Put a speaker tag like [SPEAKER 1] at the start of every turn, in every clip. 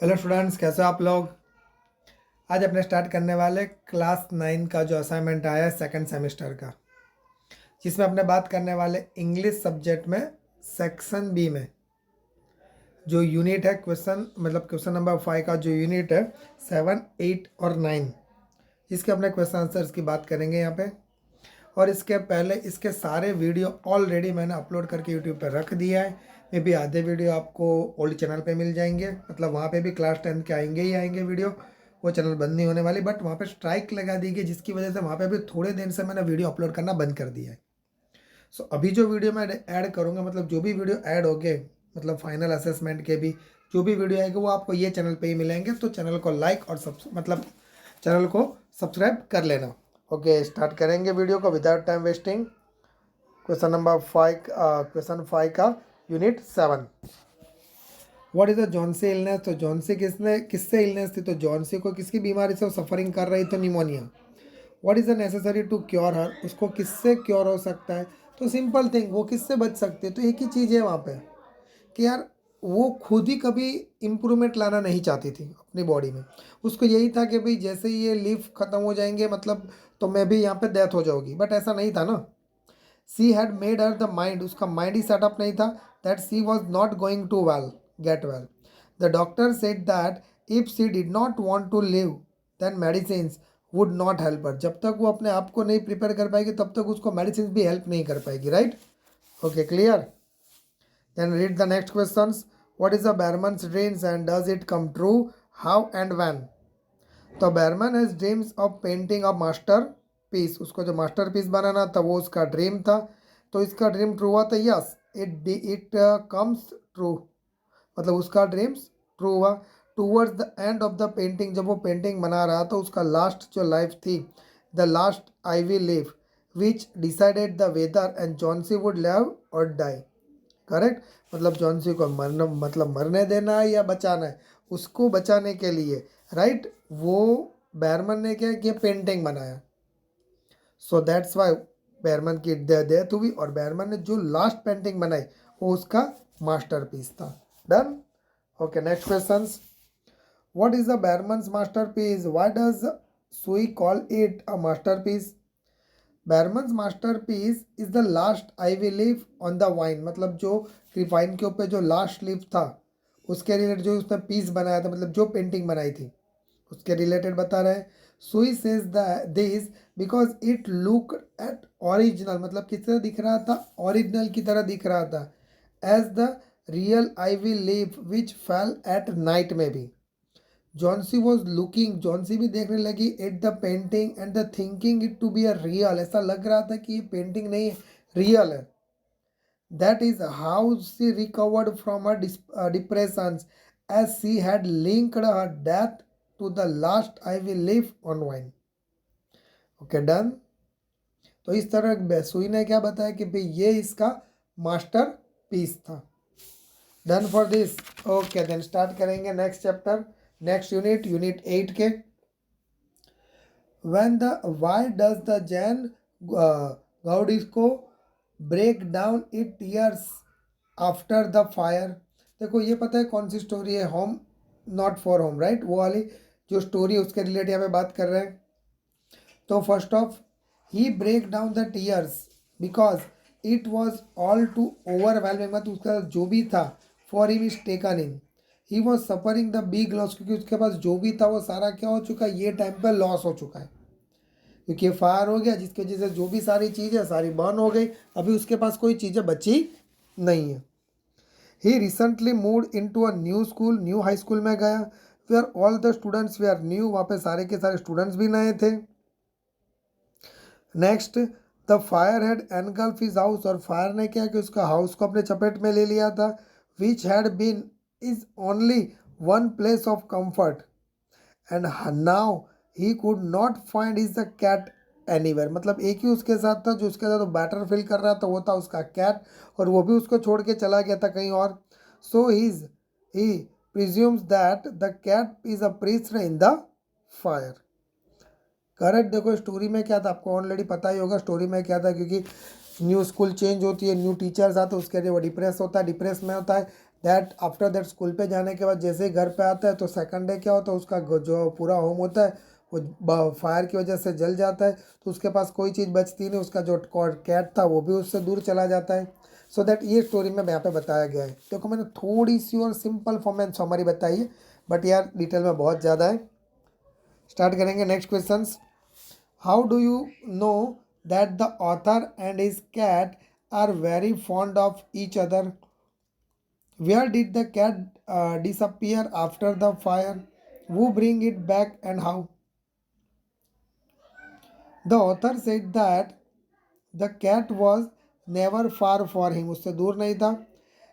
[SPEAKER 1] Hello students, कैसे हो आप लोग। आज अपने स्टार्ट करने वाले क्लास 9 का जो असाइनमेंट आया है सेकंड सेमेस्टर का, जिसमें अपने बात करने वाले इंग्लिश सब्जेक्ट में सेक्शन बी में जो यूनिट है क्वेश्चन नंबर 5 का जो यूनिट है 7, 8 और 9, इसके अपने क्वेश्चन आंसर्स की बात करेंगे यहाँ पे। और इसके पहले इसके सारे वीडियो ऑलरेडी मैंने अपलोड करके यूट्यूब पर रख दिया है। मे बी आधे वीडियो आपको ओल्ड चैनल पे मिल जाएंगे, मतलब वहाँ पे भी क्लास 10 के आएंगे ही आएंगे वीडियो। वो चैनल बंद नहीं होने वाली, बट वहाँ पे स्ट्राइक लगा दी गई, जिसकी वजह से वहाँ पे भी थोड़े दिन से मैंने वीडियो अपलोड करना बंद कर दिया है। सो अभी जो वीडियो मैं ऐड करूँगा, मतलब जो भी वीडियो ऐड हो गए, मतलब फाइनल असेसमेंट के भी जो भी वीडियो आएंगे वो आपको ये चैनल पे ही मिलेंगे। तो चैनल को लाइक और चैनल को सब्सक्राइब कर लेना। ओके, स्टार्ट करेंगे वीडियो को विदाउट टाइम वेस्टिंग। क्वेश्चन 5 का unit 7, what is the Johnsy illness. तो जॉन्सी किससे इलनेस थी, तो जॉन्सी को किसकी बीमारी से वो सफरिंग कर रही थी, pneumonia. What is the necessary to cure her, उसको किससे क्योर हो सकता है। तो सिंपल थिंग, वो किससे बच सकती है। तो एक ही चीज़ है वहाँ पे कि यार वो खुद ही कभी इम्प्रूवमेंट लाना नहीं चाहती थी अपनी बॉडी में। उसको यही था कि भाई जैसे ही ये लीफ खत्म हो जाएंगे, मतलब तो मैं भी यहाँ पे डेथ हो जाऊगी, बट ऐसा नहीं था ना। She had made her the mind, उसका माइंड ही सेटअप नहीं था that she was not going to get well. The doctor said that if she did not want to live then medicine would not help her. जब तक वो अपने आप को नहीं प्रिपेयर कर पाएगी तब तक उसको मेडिसिन भी हेल्प नहीं कर पाएगी, right. Okay, clear. Then read the next questions. What is the Behrman's dreams and does it come true, how and when. तो Behrman has dreams of painting a masterpiece, उसको जो master piece बनाना था वो उसका dream था। तो इसका dream true हुआ था, यस इट कम्स ट्रू, मतलब उसका ड्रीम्स ट्रू हुआ। Towards the end of the painting, जब वो पेंटिंग बना रहा था उसका लास्ट जो लाइफ थी, the last I will leaf which decided the whether and Johnsy would live और डाई। करेक्ट, मतलब जॉन्सी को मरना, मतलब मरने देना है या बचाना है, उसको बचाने के लिए, राइट। वो बैरमन ने क्या किया, पेंटिंग बनाया। सो दैट्स वाई बैरमन की डेथ हुई, और बैरमन ने जो लास्ट पेंटिंग बनाई वो उसका मास्टरपीस था। Done. Okay, next questions. What is the Behrman's masterpiece, why does Sue call it a masterpiece. Behrman's masterpiece is the last I will live on the vine, मतलब जो वाइन के ऊपर जो last live था उसके related जो उसने piece बनाया था, मतलब जो पेंटिंग बनाई थी उसके रिलेटेड बता रहे हैं। सुई says this because it look at original, मतलब किस तरह दिख रहा था, ओरिजिनल की तरह दिख रहा था, as the real I will leaf which fell at night में भी। जॉन्सी वॉज लुकिंग, जॉन्सी भी देखने लगी at the painting and the thinking it to be a real, ऐसा लग रहा था कि ये पेंटिंग नहीं है, रियल है। That is how she recovered from her depressions as she had linked her death to the last I will live on vine. Okay, done. तो इस तरह सुई ने क्या बताया कि भाई ये इसका मास्टर पीस था। Done for this. Okay, then start करेंगे next chapter, next unit, unit 8 के। when the why does the Jain Gaudisco break down it years after the fire। देखो ये पता है कौन सी स्टोरी है, home not for home, right, वो वाली जो स्टोरी उसके रिलेटेड यहाँ पे बात कर रहे हैं। तो first of he break down the tears because it was all too overwhelming, मतलब उसका जो भी था for him is taken in, he was suffering the big loss, क्योंकि उसके पास जो भी था वो सारा क्या हो चुका है, ये टाइम पर लॉस हो चुका है, क्योंकि फायर हो गया जिसकी वजह से जो भी सारी चीज़ें सारी बर्न हो गई, अभी उसके पास कोई चीज़ें बची नहीं है। He recently moved into a new school, new high school में गया, where all the students were new, वहाँ पे सारे के सारे स्टूडेंट्स भी नए थे। Next, the fire had engulf his house, और फायर ने क्या कि उसका हाउस को अपने चपेट में ले लिया था। Which had been his only one place of comfort and now he could not find his the cat anywhere, मतलब एक ही उसके साथ था जो उसके साथ वो बैटर फील कर रहा था, वो था उसका कैट, और वो भी उसको छोड़ के चला गया था कहीं और। So he presumes that the cat is a prisoner in the fire. Correct. देखो स्टोरी में क्या था आपको ऑलरेडी पता ही होगा, स्टोरी में क्या था, क्योंकि न्यू स्कूल चेंज होती है, न्यू टीचर्स आते हैं, उसके लिए वो डिप्रेस होता है, डिप्रेस में होता है, दैट आफ्टर दैट स्कूल पे जाने के बाद जैसे ही घर पे आता है तो सेकंड डे क्या होता है, उसका जो पूरा होम होता है वो फायर की वजह से जल जाता है, तो उसके पास कोई चीज़ बचती नहीं, उसका जो कैट था वो भी उससे दूर चला जाता है। सो दैट ये स्टोरी में यहाँ पे बताया गया है। देखो मैंने थोड़ी सी और सिंपल फॉर्म में समरी बताई है, बट यार डिटेल में बहुत ज़्यादा है। स्टार्ट करेंगे next question. How do you know that the author and his cat are very fond of each other? Where did the cat disappear after the fire? Who bring it back and how? The author said that the cat was never far for him. उससे दूर नहीं था.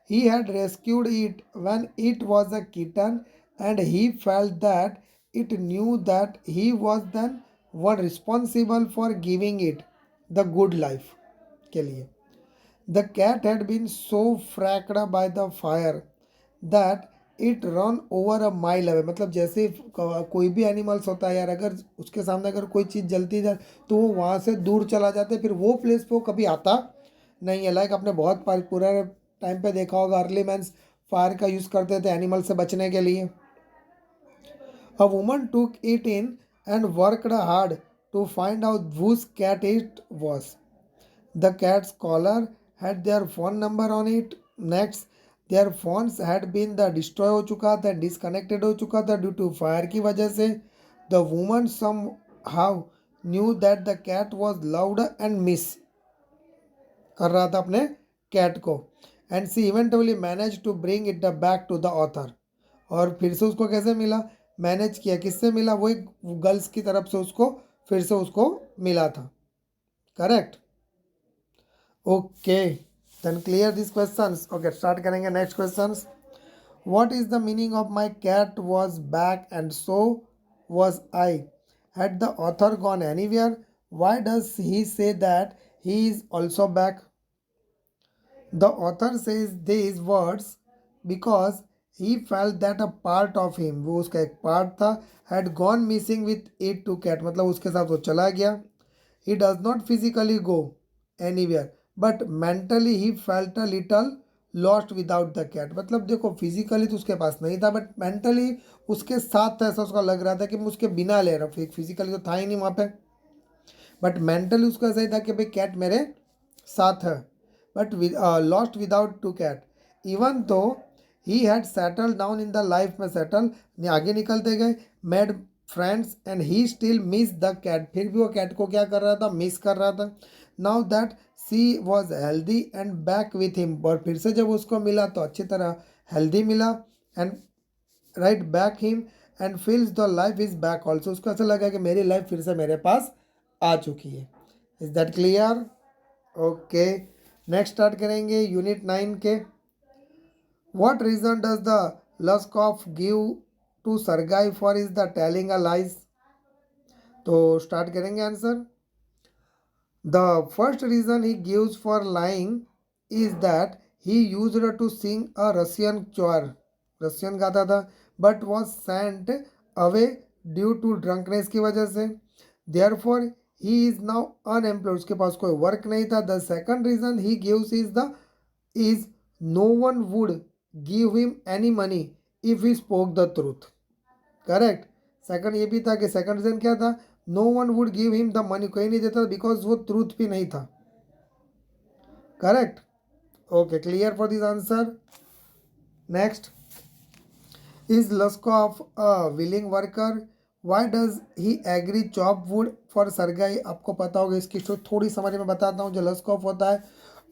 [SPEAKER 1] He had rescued it when it was a kitten and he felt that it knew that he was then one responsible for giving it the good life के लिए. The cat had been so fracked by the fire that it run over a mile away. मतलब जैसे कोई भी animals होता है यार, अगर उसके सामने अगर कोई चीज़ जलती जाए तो वो वहाँ से दूर चला जाता है, फिर वो प्लेस पे वो कभी आता नहीं है. लाइक आपने बहुत पुराने टाइम पे देखा होगा, अर्ली मैंस फायर का यूज़ करते थे एनिमल से बचने के लिए. A woman took it in and worked hard to find out whose cat it was. The cat's collar had their phone number on it. Next, their phones had been the destroy हो चुका था, disconnected हो चुका था due to fire की वजह से. The woman somehow knew that the cat was loved and miss कर रहा था अपने कैट को. And she eventually manage to bring it the back to the author. और फिर से उसको कैसे मिला, मैनेज किया, किससे मिला, वो एक गर्ल्स की तरफ से उसको फिर से उसको मिला था. Correct. Okay, then clear these questions. Okay, start करेंगे next questions. What is the meaning of my cat was back and so was I? Had the author gone anywhere? Why does he say that he is also back? The author says these words because he felt that a part of him, वो उसका एक part था, had gone missing with it to cat. मतलब उसके साथ वो चला गया. He does not physically go anywhere, but mentally he felt a little lost without the cat. मतलब देखो फिजिकली तो उसके पास नहीं था, बट मेंटली उसके साथ था, ऐसा उसका लग रहा था कि मैं उसके बिना ले रहा हूँ. फिजिकली तो था ही नहीं वहाँ पे, बट मेंटली उसको ऐसा ही था कि भाई कैट मेरे साथ है. But lost without to cat. Even though he had settle down in the life में सेटल आगे निकलते गए, made friends and he still miss the cat. फिर भी वो कैट को क्या कर रहा था, मिस कर रहा था. Now that she was healthy and back with him. और फिर से जब उसको मिला तो अच्छी तरह हेल्दी मिला and right back him and feels the life is back also. उसको ऐसा लगा कि मेरी लाइफ फिर से मेरे पास आ चुकी है. Is that clear? Okay, next start करेंगे यूनिट 9 के. What reason does the Lushkoff give to Sergei for is the telling a lies? तो स्टार्ट करेंगे answer. The first reason he gives for lying is that he used to sing a Russian choir. Russian गाता था, but was sent away due to drunkenness की वजह से. Therefore he is now unemployed. उसके पास कोई work नहीं था. The second reason he gives is no one would give him any money if he spoke the truth. Correct. Second ये भी था कि सेकंड रीजन क्या था, no one would give him the money, कोई नहीं देता बिकॉज वो ट्रूथ भी नहीं था. Correct. Okay, clear for this answer. Next, is Lushkoff a willing worker? Why does he agree chop wood for Sergei? आपको पता होगा इसकी स्टोरी थोड़ी समझ में बताता हूँ. जो लस्कॉफ होता है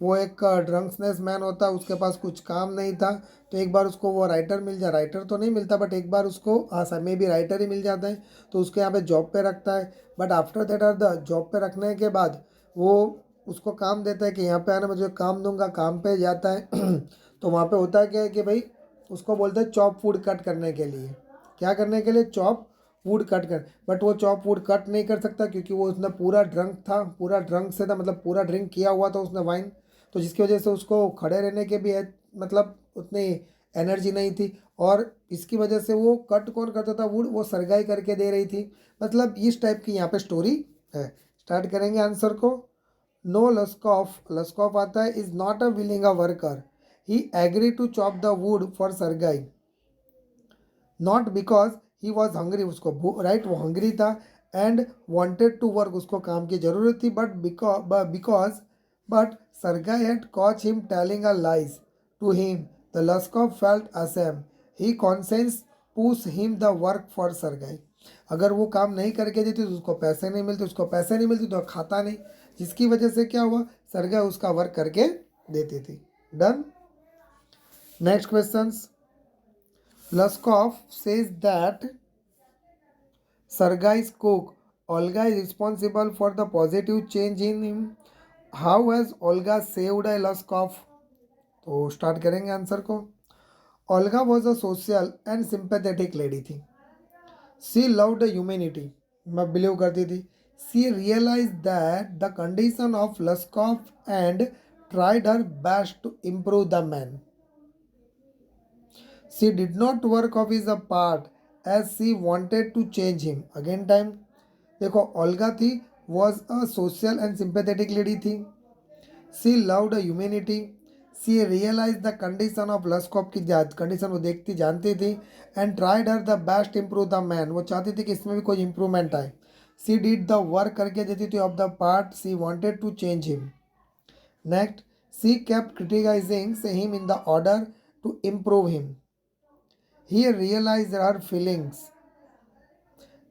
[SPEAKER 1] वो एक ड्रंक्सनेस मैन होता है, उसके पास कुछ काम नहीं था, तो एक बार उसको वो राइटर तो नहीं मिलता, बट एक बार उसको हाँ मे भी राइटर ही मिल जाता है, तो उसको यहाँ पे जॉब पे रखता है. But after that the job पे रखने के बाद वो उसको काम देता है कि यहाँ पे आना, मैं तुझे काम दूंगा. काम पे जाता है तो वहाँ पे होता है क्या है कि भाई उसको बोलते हैं चॉप वुड कट करने के लिए. क्या करने के लिए? चॉप वुड कट कर. बट वो चॉप वुड कट नहीं कर सकता क्योंकि वो उसने पूरा ड्रंक था, पूरा ड्रंक से था, मतलब पूरा ड्रिंक किया हुआ था उसने वाइन, तो जिसकी वजह से उसको खड़े रहने के भी मतलब उतनी एनर्जी नहीं थी. और इसकी वजह से वो कट कौन करता था वुड, वो सरगाई करके दे रही थी. मतलब इस टाइप की यहाँ पे स्टोरी है. स्टार्ट करेंगे आंसर को. नो लस्कॉफ आता है is not a willing a worker. He agree to chop the wood for Sergei, not because he was hungry, उसको राइट वो हंग्री था एंड वॉन्टेड टू वर्क, उसको काम की ज़रूरत थी, but Sergei had caught him telling a lies to him, the Lushkoff felt ashamed, he conscience push him the work for Sergei. अगर वो काम नहीं करके देती तो उसको पैसे नहीं मिलते, उसको पैसे नहीं मिलते तो खाता नहीं, जिसकी वजह से क्या हुआ, सरगाई उसका वर्क करके देती थी। Done. Next questions. Luskov says that Sergei's cook Olga is responsible for the positive change in him. How has Olga saved a Luskov? तो स्टार्ट करेंगे आंसर को। Olga was a social and sympathetic lady थी। She loved humanity, मैं believe करती थी। She realized that the condition of Luskov and tried her best to improve the man. She did not work off his part as she wanted to change him. Again time, देखो Olga थी was a social and sympathetic lady थी। She loved humanity. She realized the condition of Luskov की condition वो देखती जानती थी and tried her the best to improve the man. वो चाहती थी कि इसमें भी कोई इम्प्रूवमेंट आए। She did the work करके देती थी of the part she wanted to change him. Next, she kept criticizing him in the order to improve him. He realized her feelings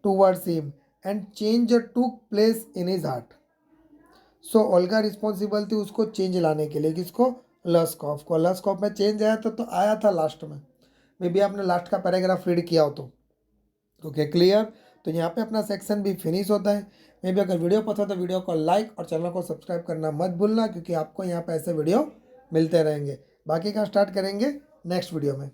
[SPEAKER 1] towards him and change took place in his heart. So Olga responsible थी उसको change लाने के लिए, किसको, लस्कॉफ को। लस्कॉफ में change आया तो आया था लास्ट में, मे बी आपने लास्ट का पैराग्राफ रीड किया हो तो। Okay clear. तो यहाँ पे अपना सेक्शन भी फिनिश होता है। मे बी अगर वीडियो पसंद हो तो वीडियो को लाइक और चैनल को सब्सक्राइब करना मत भूलना, क्योंकि आपको यहाँ पे ऐसे वीडियो मिलते रहेंगे। बाकी का स्टार्ट करेंगे नेक्स्ट वीडियो में।